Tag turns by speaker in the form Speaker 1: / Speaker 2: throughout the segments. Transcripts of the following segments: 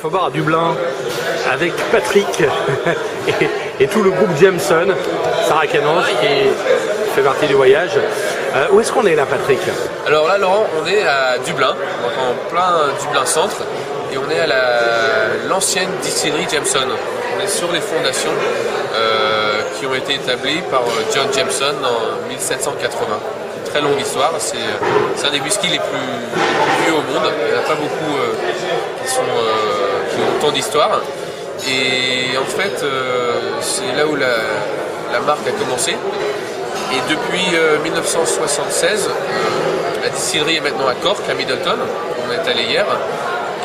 Speaker 1: Bar à Dublin avec Patrick et tout le groupe Jameson, Sarah Canonge qui fait partie du voyage. Où est-ce qu'on est là, Patrick?
Speaker 2: Alors là, Laurent, on est à Dublin, donc en plein Dublin centre, et on est à l'ancienne distillerie Jameson. On est sur les fondations qui ont été établies par John Jameson en 1780. Une très longue histoire, c'est un des whiskies les plus vieux au monde. Il n'y en a pas beaucoup qui ont autant d'histoire. Et en fait, c'est là où la marque a commencé. Et depuis 1976, la distillerie est maintenant à Cork, à Middleton. On est allé hier.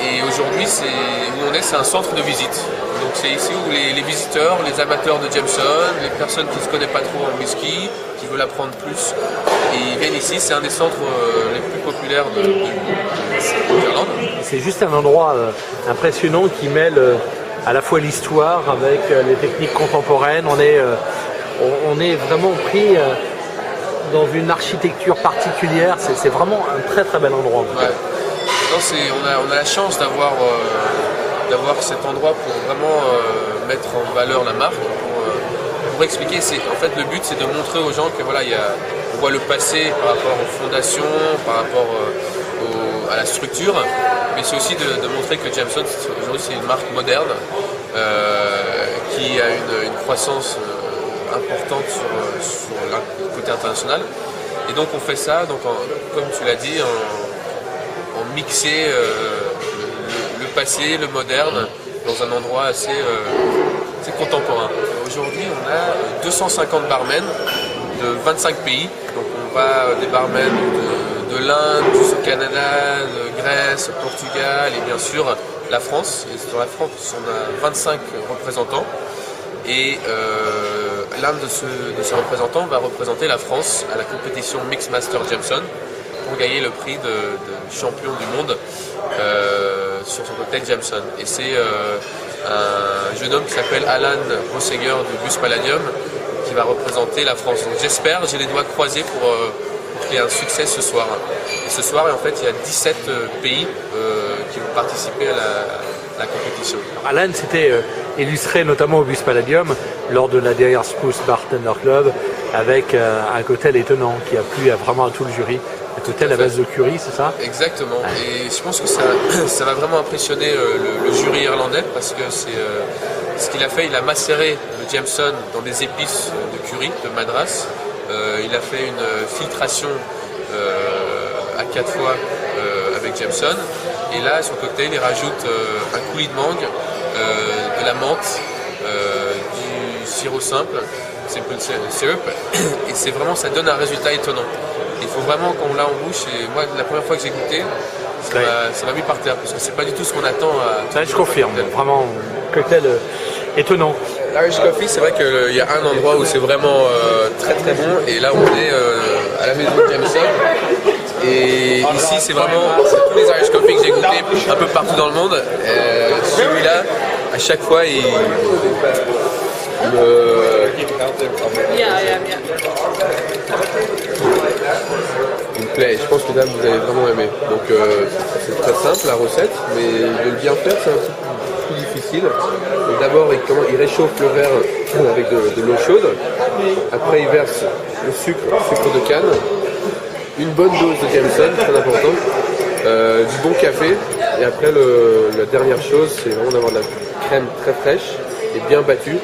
Speaker 2: Et aujourd'hui, où on est, c'est un centre de visite. Donc c'est ici où les visiteurs, les amateurs de Jameson, les personnes qui ne se connaissent pas trop en whisky, qui veulent apprendre plus, et ils viennent ici. C'est un des centres les plus populaires d'Irlande.
Speaker 1: C'est juste un endroit impressionnant qui mêle à la fois l'histoire avec les techniques contemporaines. On est vraiment pris dans une architecture particulière. C'est vraiment un très très bel endroit.
Speaker 2: Ouais. Non, on a la chance d'avoir cet endroit pour vraiment mettre en valeur la marque, pour expliquer. En fait, le but, c'est de montrer aux gens que voilà, on voit le passé par rapport aux fondations, par rapport à la structure, mais c'est aussi de montrer que Jameson aujourd'hui c'est une marque moderne qui a une croissance importante sur le côté international. Et donc on fait ça, donc comme tu l'as dit, en mixer le passé, le moderne, dans un endroit assez contemporain. Aujourd'hui, on a 250 barmen de 25 pays. Donc on va des barmen de l'Inde, du Canada, de Grèce, Portugal et bien sûr la France. Et sur la France, on a 25 représentants. Et l'un de ces représentants va représenter la France à la compétition Mixmaster Jameson pour gagner le prix de champion du monde sur son cocktail Jameson. Et c'est un jeune homme qui s'appelle Alan Roseger du Bus Palladium qui va représenter la France. Donc j'espère, j'ai les doigts croisés pour qu'il y ait un succès ce soir. Et ce soir, en fait, il y a 17 pays qui vont participer à la compétition.
Speaker 1: Alan s'était illustré notamment au Bus Palladium lors de la dernière Spruce Bartender Club avec un cocktail étonnant qui a plu vraiment à tout le jury. Un cocktail à base de curry, c'est ça?
Speaker 2: Exactement. Et je pense que ça va vraiment impressionner le jury irlandais parce que ce qu'il a fait, il a macéré le Jameson dans des épices de curry, de Madras. Il a fait une filtration à 4 fois avec Jameson. Et là, son cocktail, il rajoute un coulis de mangue, de la menthe, du sirop simple, simple syrup, et ça donne un résultat étonnant. Il faut vraiment qu'on l'a en bouche, et moi, la première fois que j'ai goûté, ça m'a mis par terre, parce que c'est pas du tout ce qu'on attend.
Speaker 1: Ça, je confirme, vraiment, cocktail étonnant.
Speaker 2: L'Irish Coffee, c'est vrai qu'il y a un endroit où c'est vraiment très très bon, et là on est à la maison de Jameson. Et ici, c'est vraiment tous les Irish Coffee que j'ai goûté un peu partout dans le monde. Celui-là, à chaque fois, il me plaît. Je pense que là, vous allez vraiment aimer. Donc, c'est très simple la recette, mais de le bien faire, c'est un petit peu plus difficile. D'abord, il réchauffe le verre avec de l'eau chaude. Après, il verse le sucre de canne. Une bonne dose de Jameson, très important, du bon café, et après la dernière chose, c'est vraiment d'avoir de la crème très fraîche et bien battue